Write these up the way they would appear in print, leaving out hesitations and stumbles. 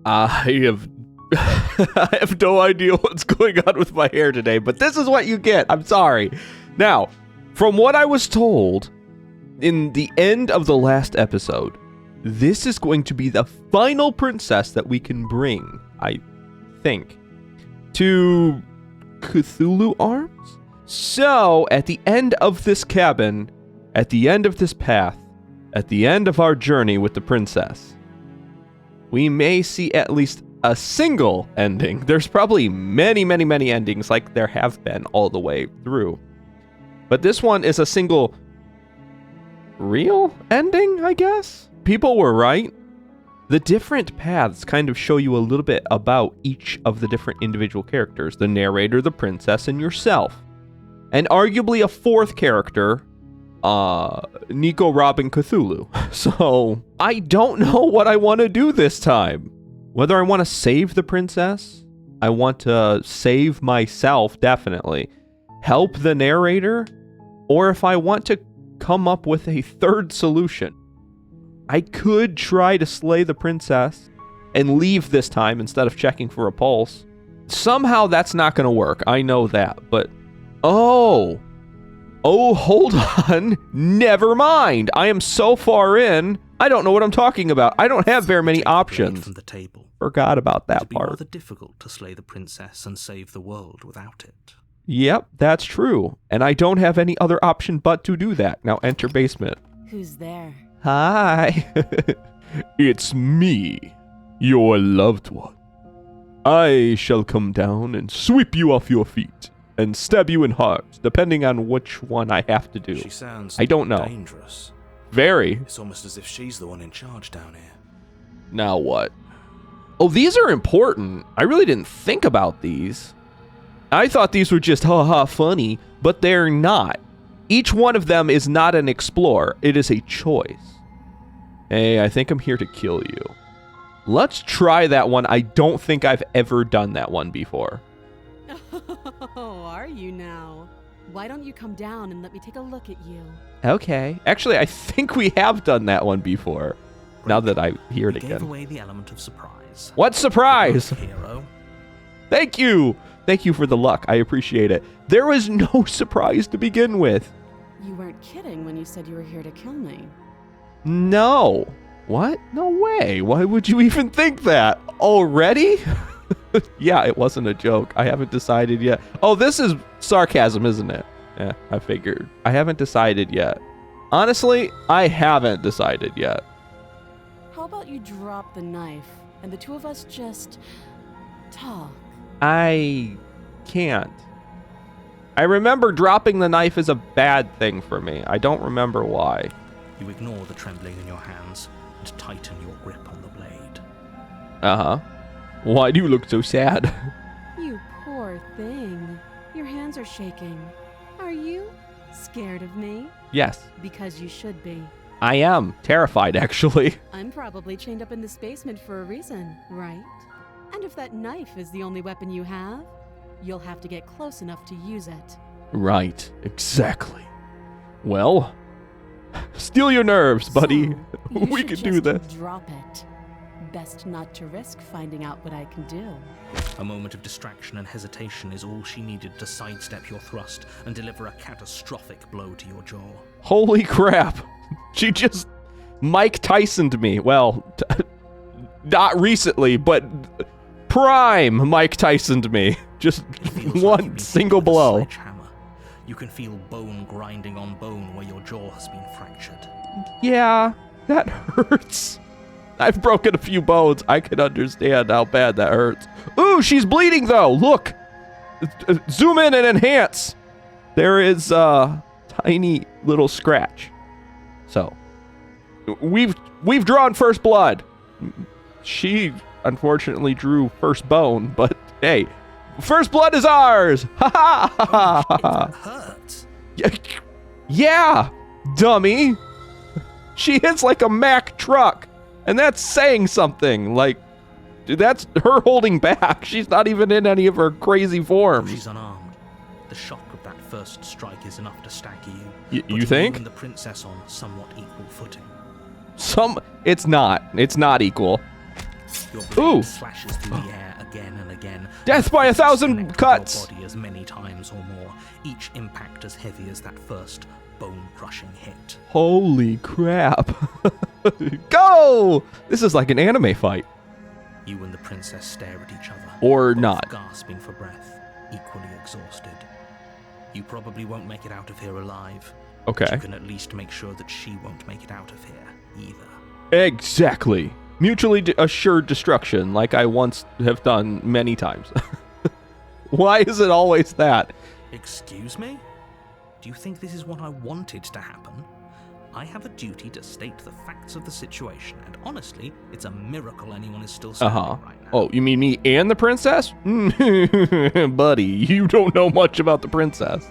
I have I have no idea what's going on with my hair today, but this is what you get. I'm sorry. Now, from what I was told in the end of the last episode, this is going to be the final princess that we can bring, I think, to Cthulhu Arms. So, at the end of this cabin, at the end of this path, at the end of our journey with the princess, we may see at least a single ending. There's probably many, many, many endings like there have been all the way through. But this one is a single real ending, I guess? People were right. The different paths kind of show you a little bit about each of the different individual characters. The narrator, the princess, and yourself. And arguably a fourth character, Nico Robin Cthulhu. So, I don't know what I want to do this time. Whether I want to save the princess, I want to save myself, definitely, help the narrator, or if I want to come up with a third solution. I could try to slay the princess and leave this time instead of checking for a pulse. Somehow that's not going to work. I know that, but... Oh, hold on. Never mind. I am so far in, I don't know what I'm talking about. I don't have very many options. From the table. Forgot about that part. It'd be rather difficult to slay the princess and save the world without it. Yep, that's true. And I don't have any other option but to do that. Now enter basement. Who's there? Hi. It's me, your loved one. I shall come down and sweep you off your feet and stab you in heart, depending on which one I have to do. She sounds I don't know. Dangerous. Very. It's almost as if she's the one in charge down here. Now what? Oh, these are important. I really didn't think about these. I thought these were just haha funny, but they're not. Each one of them is not an explore. It is a choice. Hey, I think I'm here to kill you. Let's try that one. I don't think I've ever done that one before. Oh, are you now? Why don't you come down and let me take a look at you? Okay. Actually, I think we have done that one before. Now that I hear it We gave again. away the element of surprise. What surprise? Hero. Thank you. Thank you for the luck. I appreciate it. There was no surprise to begin with. You weren't kidding when you said you were here to kill me. No. What? No way. Why would you even think that? Already? Yeah, it wasn't a joke. I haven't decided yet. Oh, this is sarcasm, isn't it? Yeah, I figured. I haven't decided yet. Honestly, I haven't decided yet. How about you drop the knife and the two of us just talk? I can't. I remember dropping the knife is a bad thing for me. I don't remember why. You ignore the trembling in your hands and tighten your grip on the blade. Uh-huh. Why do you look so sad? You poor thing. Your hands are shaking. Are you scared of me? Yes, Because you should be. I am terrified, actually. I'm probably chained up in this basement for a reason, right? And if that knife is the only weapon you have, you'll have to get close enough to use it. Right, exactly. Well, steal your nerves, buddy. So, you We should can do just this. Drop it. Best not to risk finding out what I can do. A moment of distraction and hesitation is all she needed to sidestep your thrust and deliver a catastrophic blow to your jaw. Holy crap. She just Mike Tyson'd me. Well, not recently, but prime Mike Tyson'd me. Just It feels like you've one been single hit with a blow. sledgehammer. You can feel bone grinding on bone where your jaw has been fractured. Yeah, that hurts. I've broken a few bones. I can understand how bad that hurts. Ooh, she's bleeding though. Look. Zoom in and enhance. There is a tiny little scratch. So, we've drawn first blood. She unfortunately drew first bone, but hey, first blood is ours. Ha ha ha ha. That hurts. Yeah, dummy. She hits like a Mack truck. And that's saying something. Like, dude, that's her holding back. She's not even in any of her crazy forms. She's unarmed. The shock of that first strike is enough to stagger you. You think? And the princess on somewhat equal footing. It's not. It's not equal. Your Ooh. blade slashes through the air again and again. Death by 1,000 Connect with cuts. Your body as many times or more, each impact as heavy as that first bone-crushing hit. Holy crap. Go! This is like an anime fight. You and the princess stare at each other. Or both not. gasping for breath, equally exhausted. You probably won't make it out of here alive. Okay. But you can at least make sure that she won't make it out of here either. Exactly. Mutually assured destruction, like I once have done many times. Why is it always that? Excuse me? Do you think this is what I wanted to happen? I have a duty to state the facts of the situation, and honestly, it's a miracle anyone is still standing right now. Oh, you mean me and the princess? Buddy, you don't know much about the princess.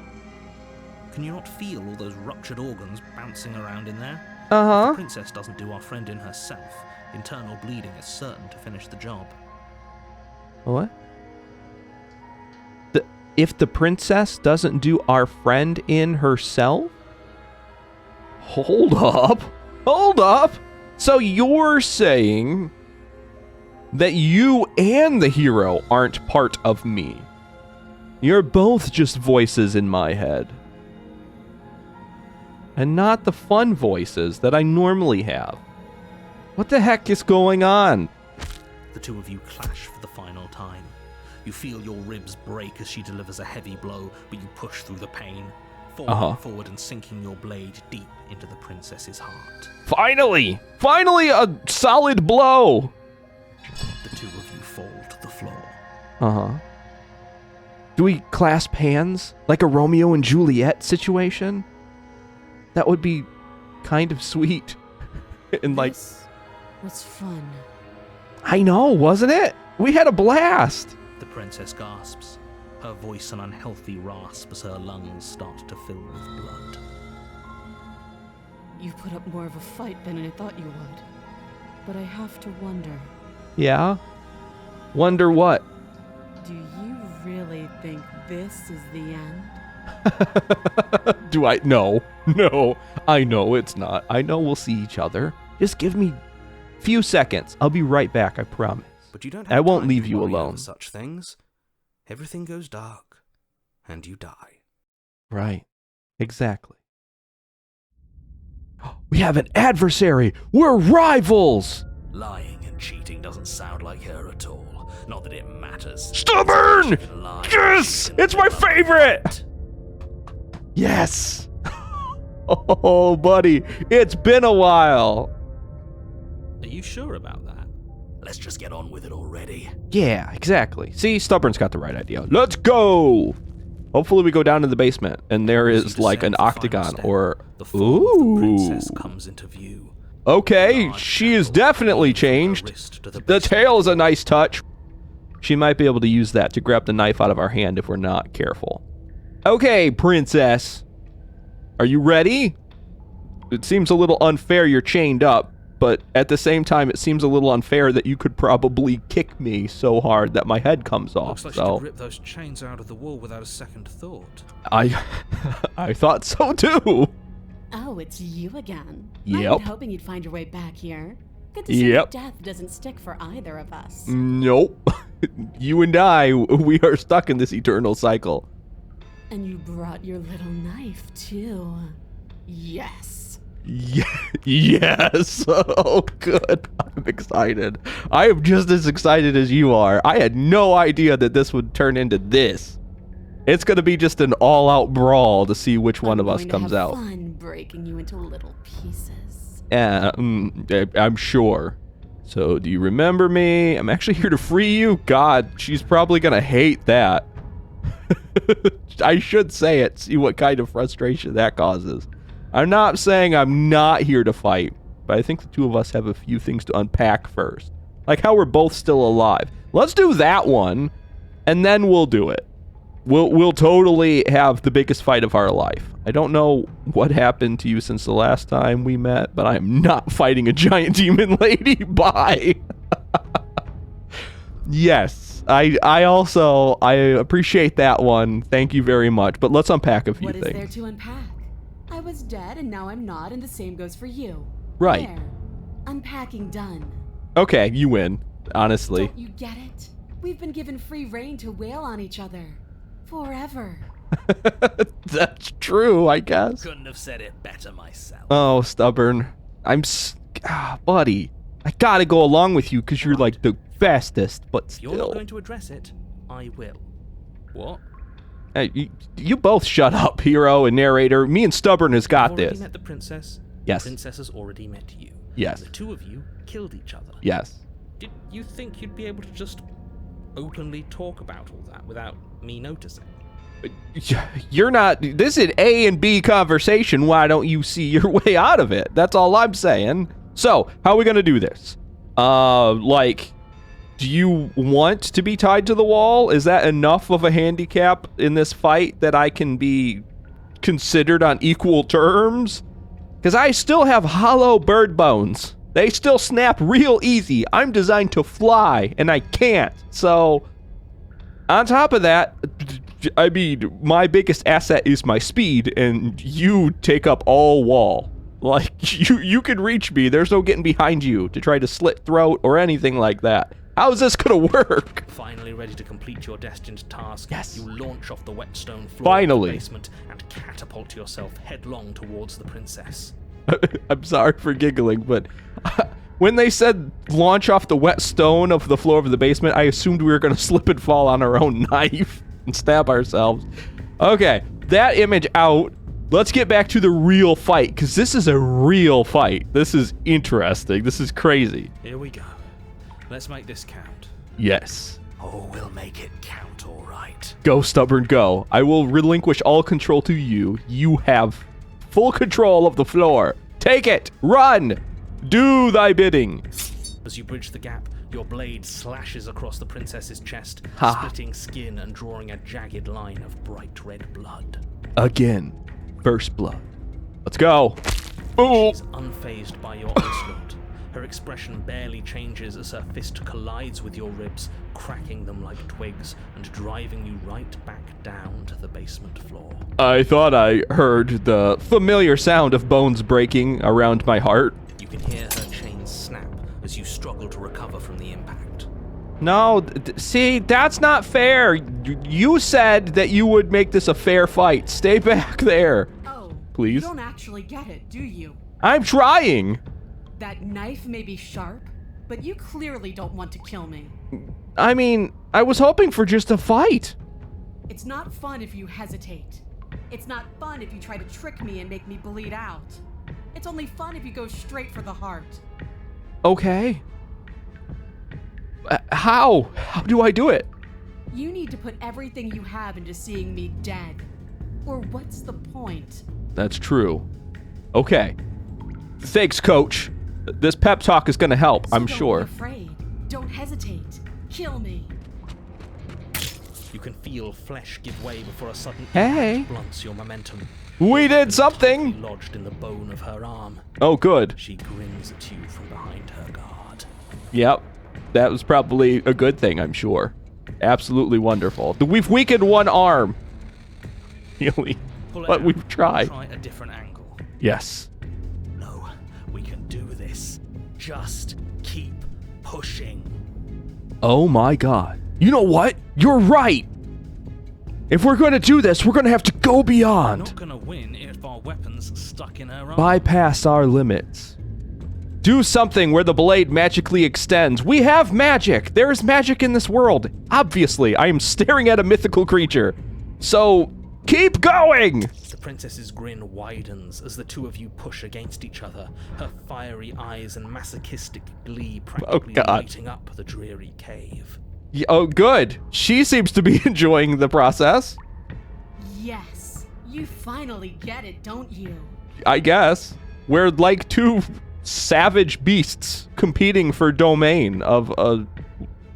Can you not feel all those ruptured organs bouncing around in there? If Uh-huh. the princess doesn't do our friend in herself, internal bleeding is certain to finish the job. What? If the princess doesn't do our friend in herself? Hold up. Hold up. So you're saying that you and the hero aren't part of me. You're both just voices in my head. And not the fun voices that I normally have. What the heck is going on? The two of you clash for the final time. You feel your ribs break as she delivers a heavy blow, but you push through the pain, forward and sinking your blade deep into the princess's heart. Finally! Finally a solid blow! The two of you fall to the floor. Uh-huh. Do we clasp hands? Like a Romeo and Juliet situation? That would be kind of sweet. And like... This was fun. I know, wasn't it? We had a blast! The princess gasps, her voice an unhealthy rasp as her lungs start to fill with blood. You put up more of a fight than I thought you would. But I have to wonder, Yeah? Wonder what? do you really think this is the end? Do I? No. No. I know it's not. I know we'll see each other. Just give me a few seconds. I'll be right back, I promise. But you don't I have won't time leave to you worry alone. over such things. Everything goes dark, and you die. Right. Exactly. We have an adversary! We're rivals! Lying and cheating doesn't sound like her at all. Not that it matters. Stubborn! She can lie, Yes! she can It's my live up favorite! front. Yes! Oh, buddy, it's been a while. Are you sure about that? Let's just get on with it already. Yeah, exactly. See, Stubborn's got the right idea. Let's go! Hopefully we go down to the basement, and there As is you like descend an the final octagon step, or... The form of the princess Ooh. comes into view. Okay, Large she is handle definitely leading from her changed. wrist to the The base of tail her is a nice touch. She might be able to use that to grab the knife out of our hand if we're not careful. Okay, princess. Are you ready? It seems a little unfair you're chained up, but at the same time, it seems a little unfair that you could probably kick me so hard that my head comes off. Looks like she So could rip those chains out of the wall without a second thought. I thought so too. Oh, it's you again. Yep. I've been hoping you'd find your way back here. Good to see Yep. that death doesn't stick for either of us. Nope. You and I, we are stuck in this eternal cycle. And you brought your little knife, too. Yes. Yes. Oh, good. I'm excited. I am just as excited as you are. I had no idea that this would turn into this. It's going to be just an all-out brawl to see which one of us comes I'm out. going to have fun breaking you into little pieces. I'm sure. So, do you remember me? I'm actually here to free you? God, she's probably going to hate that. I should say it, see what kind of frustration that causes. I'm not saying I'm not here to fight, but I think the two of us have a few things to unpack first. Like how we're both still alive. Let's do that one, and then we'll do it. We'll totally have the biggest fight of our life. I don't know what happened to you since the last time we met, but I am not fighting a giant demon lady. Bye. Yes, I appreciate that one. Thank you very much. But let's unpack a few What is things. there to unpack? I was dead and now I'm not, and the same goes for you. Right. There. Unpacking done. Okay, you win. honestly. Don't you get it? We've been given free rein to wail on each other. Forever. That's true, I guess. Couldn't have said it better myself. Oh, stubborn. Buddy. I gotta go along with you because you're like the fastest, but If you're not still. going to address it, I will. What? Hey, you both shut up, hero and narrator. Me and Stubborn has got You've already this. met the princess. Yes. The princess has already met you. Yes. The two of you killed each other. Yes. Did you think you'd be able to just openly talk about all that without me noticing? You're not. This is an A and B conversation. Why don't you see your way out of it? That's all I'm saying. So, how are we gonna do this? Do you want to be tied to the wall? Is that enough of a handicap in this fight that I can be considered on equal terms? Because I still have hollow bird bones. They still snap real easy. I'm designed to fly, and I can't. So, on top of that, I mean, my biggest asset is my speed, and you take up all wall. Like, you can reach me. There's no getting behind you to try to slit throat or anything like that. How is this gonna work? Finally ready to complete your destined task, Yes. you launch off the wet stone floor Finally. of the basement and catapult yourself headlong towards the princess. I'm sorry for giggling, but when they said launch off the wet stone of the floor of the basement, I assumed we were gonna slip and fall on our own knife and stab ourselves. Okay, that image out. Let's get back to the real fight, because this is a real fight. This is interesting. This is crazy. Here we go. Let's make this count. Yes. Oh, we'll make it count, all right. Go, Stubborn, go. I will relinquish all control to you. You have full control of the floor. Take it. Run. Do thy bidding. As you bridge the gap, your blade slashes across the princess's chest, Ha. splitting skin and drawing a jagged line of bright red blood. Again. First blood. Let's go. Ooh. She's unfazed by your onslaught. Her expression barely changes as her fist collides with your ribs, cracking them like twigs and driving you right back down to the basement floor. I thought I heard the familiar sound of bones breaking around my heart. You can hear her chains snap as you struggle to recover from the impact. No, see, that's not fair. You said that you would make this a fair fight. Stay back there. Oh, Please? You don't actually get it, do you? I'm trying. That knife may be sharp, but you clearly don't want to kill me. I mean, I was hoping for just a fight. It's not fun if you hesitate. It's not fun if you try to trick me and make me bleed out. It's only fun if you go straight for the heart. Okay. How? How do I do it? You need to put everything you have into seeing me dead. Or what's the point? That's true. Okay. Thanks, coach. This pep talk is gonna help, I'm Don't sure. be afraid. Don't hesitate. Kill me. You can feel flesh give way before a sudden Hey. impact blunts your momentum. We did something. Lodged in the bone of her arm. Oh, good. She grins at you from behind her guard. Yep. That was probably a good thing, I'm sure. Absolutely wonderful. We've weakened one arm. Really. Pull it But out. we've tried. Try a different angle. Yes. No, we can do this. Just keep pushing. Oh my god. You know what? You're right. If we're going to do this, we're going to have to go We're beyond. not gonna win if our weapon's stuck in her arm. Bypass our limits. Do something where the blade magically extends. We have magic. There is magic in this world. Obviously, I am staring at a mythical creature. So, keep going! The princess's grin widens as the two of you push against each other, her fiery eyes and masochistic glee practically God. lighting up the dreary cave. Oh, good. She seems to be enjoying the process. Yes. You finally get it, don't you? I guess. We're like two savage beasts competing for domain of a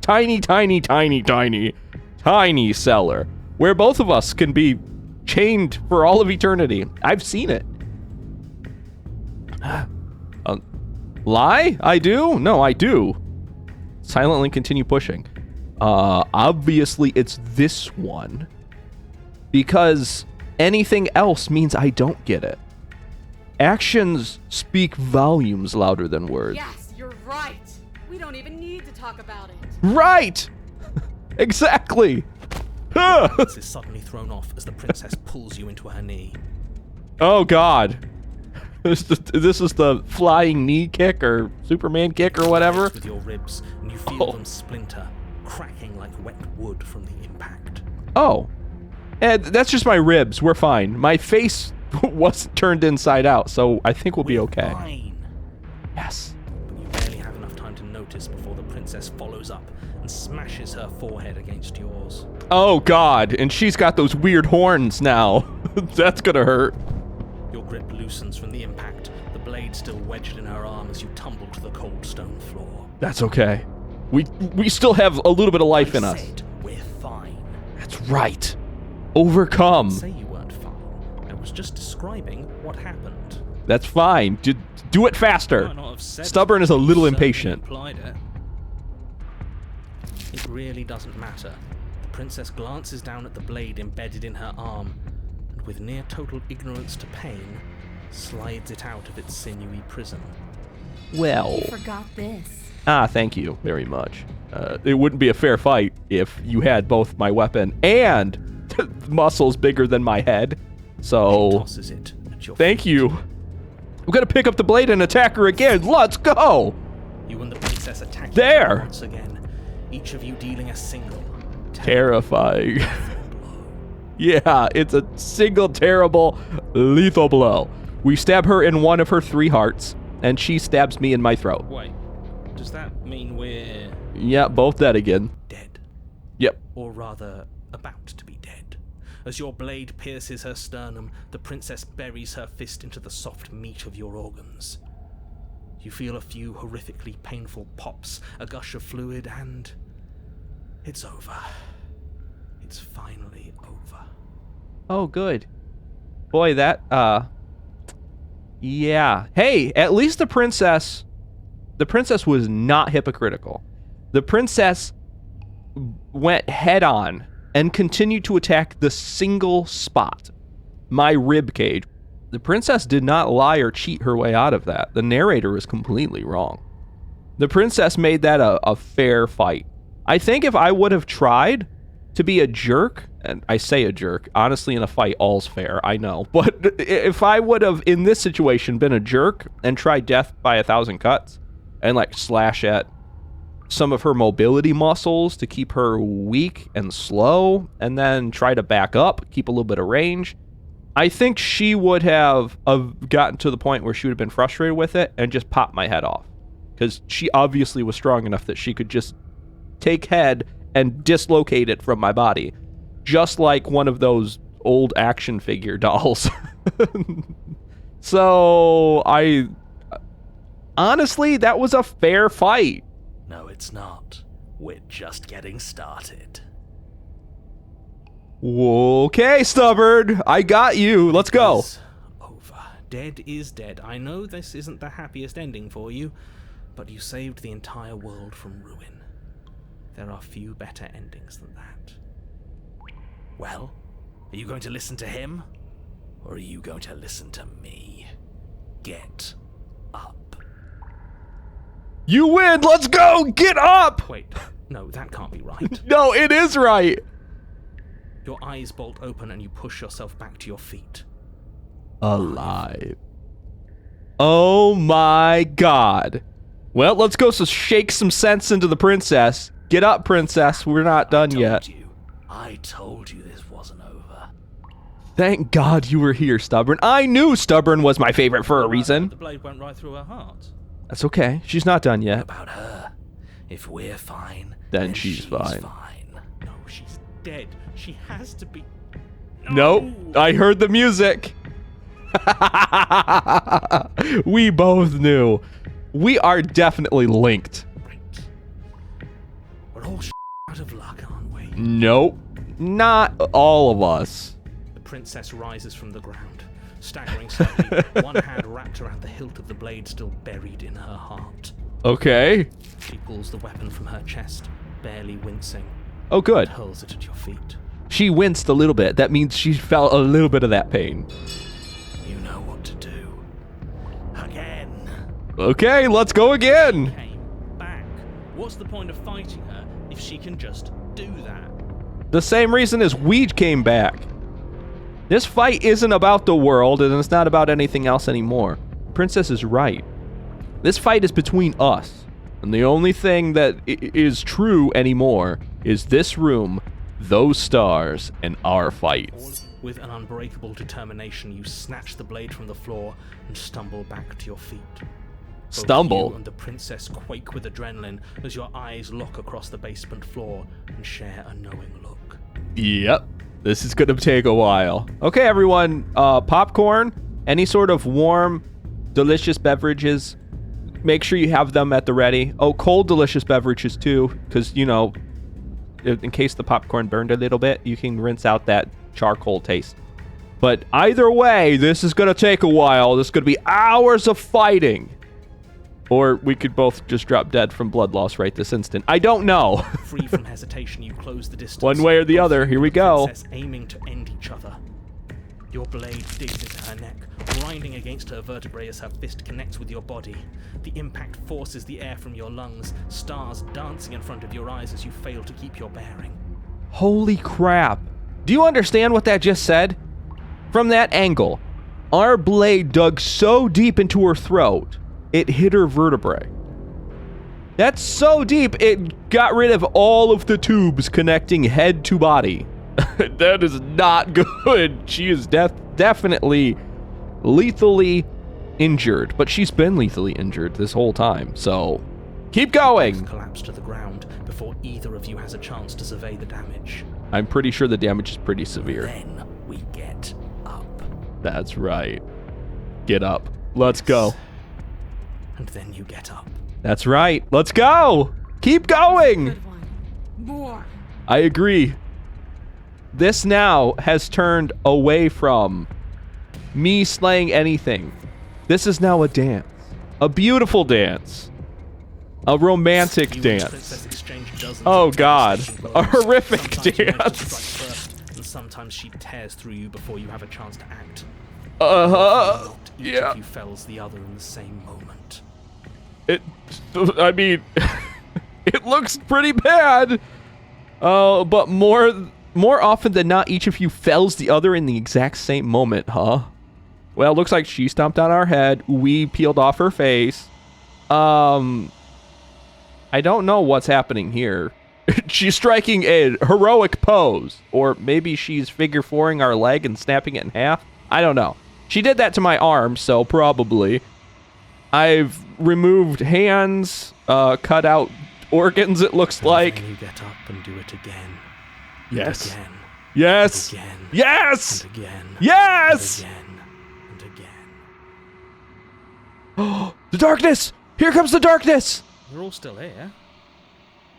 tiny, tiny, tiny, tiny, tiny cellar where both of us can be chained for all of eternity. I've seen it. Lie? I do? No, I do. Silently continue pushing. Obviously it's this one. Because anything else means I don't get it. Actions speak volumes louder than words. Yes, you're right. We don't don't even need to talk about it. Right! Exactly! Balance is suddenly thrown off as the princess pulls you into her knee. Oh god. This is the flying knee kick or Superman kick or whatever. With your ribs, and you feel them splinter, cracking like wet wood from the impact. Oh. That's just my ribs. We're fine. My face wasn't turned inside out, so I think we'll be okay. Fine. Yes. But you barely have enough time to notice before the princess follows up and smashes her forehead against yours. Oh god, and she's got those weird horns now. That's gonna hurt. Your grip loosens from the impact, the blade still wedged in her arm as you tumble to the cold stone floor. That's okay. We still have a little bit of life in us. We're fine. That's right. Overcome. Say you weren't fine. I was just describing what happened. That's fine. Do it faster. Stubborn is a little impatient. It really doesn't matter. The princess glances down at the blade embedded in her arm, and with near total ignorance to pain, slides it out of its sinewy prison. Well. You forgot this. Thank you very much. It wouldn't be a fair fight if you had both my weapon and muscles bigger than my head. So, tosses it at your thank feet. you. I'm gonna pick up the blade and attack her again. Let's go! You and the princess attack there once again, each of you dealing a single terrifying. Yeah, it's a single terrible lethal blow. We stab her in one of her 3 hearts, and she stabs me in my throat. Wait, does that mean we're... Yeah, both dead again. Dead. Yep. Or rather, about to be dead. As your blade pierces her sternum, the princess buries her fist into the soft meat of your organs. You feel a few horrifically painful pops, a gush of fluid, and... it's over. It's finally over. Oh, good. Boy, that, yeah. Hey, at least the princess was not hypocritical. The princess went head on and continued to attack the single spot, my rib cage. The princess did not lie or cheat her way out of that. The narrator is completely wrong. The princess made that a fair fight. I think if I would have tried to be a jerk, and I say a jerk, honestly in a fight all's fair, I know, but if I would have in this situation been a jerk and tried death by 1,000 cuts and like slash at some of her mobility muscles to keep her weak and slow, and then try to back up, keep a little bit of range, I think she would have gotten to the point where she would have been frustrated with it and just popped my head off. Because she obviously was strong enough that she could just take head and dislocate it from my body. Just like one of those old action figure dolls. So, honestly, that was a fair fight. No, it's not. We're just getting started. Okay, Stubborn. I got you. Let's go. It's over. Dead is dead. I know this isn't the happiest ending for you, but you saved the entire world from ruin. There are few better endings than that. Well, are you going to listen to him? Or are you going to listen to me? Get up. You win! Let's go! Get up! Wait, no, that can't be right. No, it is right! Your eyes bolt open and you push yourself back to your feet. Alive. Oh my god. Well, let's go shake some sense into the princess. Get up, princess. We're not done yet. I told you this wasn't over. Thank God you were here, Stubborn. I knew Stubborn was my favorite for a reason. The blade went right through her heart. That's okay. She's not done yet. What about her? If we're fine, then she's fine. No, she's dead. She has to be. No. Nope. I heard the music. We both knew. We are definitely linked. Right. We're all out of luck, aren't we? Nope. Not all of us. The princess rises from the ground, staggering slightly, one hand wrapped around the hilt of the blade still buried in her heart. Okay. She pulls the weapon from her chest, barely wincing. Oh, good. And hurls it at your feet. She winced a little bit. That means she felt a little bit of that pain. You know what to do. Again. Okay, let's go again. She came back What's the point of fighting her if she can just do that? The same reason as we came back. This fight isn't about the world, and it's not about anything else anymore. Princess is right. This fight is between us, and the only thing that is true anymore is this room, those stars, and our fight. With an unbreakable determination, you snatch the blade from the floor and stumble back to your feet. Stumble? Both you and the princess quake with adrenaline as your eyes lock across the basement floor and share a knowing look. Yep. This is gonna take a while. Okay, everyone. Popcorn, any sort of warm, delicious beverages, make sure you have them at the ready. Oh, cold, delicious beverages too, because, you know, in case the popcorn burned a little bit, you can rinse out that charcoal taste. But either way, this is gonna take a while. This is gonna be hours of fighting. Or we could both just drop dead from blood loss right this instant. I don't know. Free from hesitation, you close the distance. One way or the other. Here we go. Princess aiming to end each other. Your blade digs into her neck, grinding against her vertebrae as her fist connects with your body. The impact forces the air from your lungs, stars dancing in front of your eyes as you fail to keep your bearing. Holy crap. Do you understand what that just said? From that angle, our blade dug so deep into her throat, it hit her vertebrae. That's so deep, it got rid of all of the tubes connecting head to body. That is not good. She is definitely lethally injured, but she's been lethally injured this whole time, so keep going. Collapse to the ground before either of you has a chance to survey the damage. I'm pretty sure the damage is pretty severe. Then we get up. That's right. Get up. Let's go. And then you get up. That's right. Let's go. Keep going. Good one. More. I agree. This now has turned away from me slaying anything. This is now a dance. A beautiful dance. A romantic You dance. and Princess exchange dozens Oh of God. devastating A blows. horrific Sometimes you manage to dance. strike first, and sometimes she tears through you before you have a chance to act. Uh-huh. Each Yeah. of you fells the other in the same moment. I mean, it looks pretty bad. But more often than not, each of you fells the other in the exact same moment, huh? Well, looks like she stomped on our head. We peeled off her face. I don't know what's happening here. She's striking a heroic pose. Or maybe she's figure fouring our leg and snapping it in half. I don't know. She did that to my arm, so probably. I've removed hands, cut out organs, it looks like. And then you get up and do it again. Yes. And again. Yes. And again. Yes. And again. Yes. And again. And again. Oh, the darkness! Here comes the darkness! We're all still here.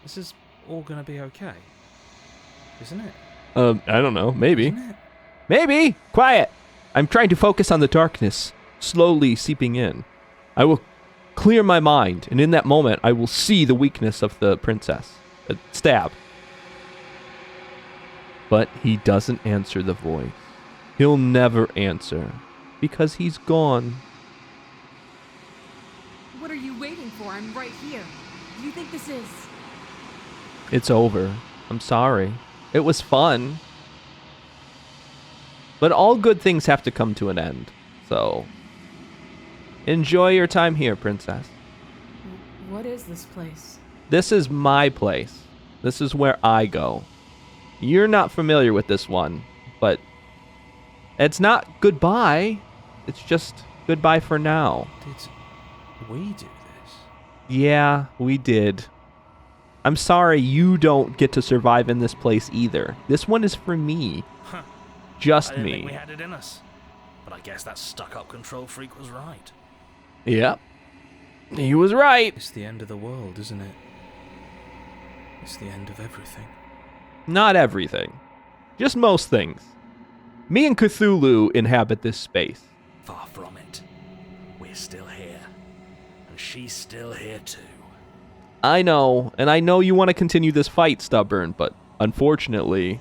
This is all gonna be okay. Isn't it? I don't know. Maybe. Isn't it? Maybe. Quiet. I'm trying to focus on the darkness, slowly seeping in. I will clear my mind, and in that moment, I will see the weakness of the princess. Stab. But he doesn't answer the voice. He'll never answer, because he's gone. What are you waiting for? I'm right here. Do you think this is... It's over. I'm sorry. It was fun. But all good things have to come to an end, so... Enjoy your time here, princess. What is this place? This is my place. This is where I go. You're not familiar with this one, but it's not goodbye. It's just goodbye for now. Did we do this? Yeah, we did. I'm sorry you don't get to survive in this place either. This one is for me. Huh. Just I didn't me. think we had it in us. But I guess that stuck-up control freak was right. Yep. He was right. It's the end of the world, isn't it? It's the end of everything. Not everything. Just most things. Me and Cthulhu inhabit this space. Far from it. We're still here. And she's still here too. I know, and I know you want to continue this fight, Stubborn, but unfortunately,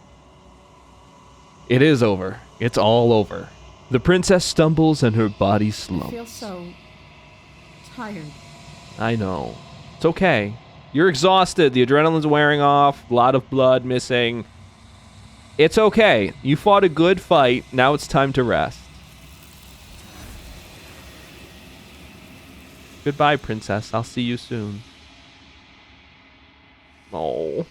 it is over. It's all over. The princess stumbles and her body I slumps. feel so... tired. I know. It's okay. You're exhausted. The adrenaline's wearing off. A lot of blood missing. It's okay. You fought a good fight. Now it's time to rest. Goodbye, princess. I'll see you soon. Oh.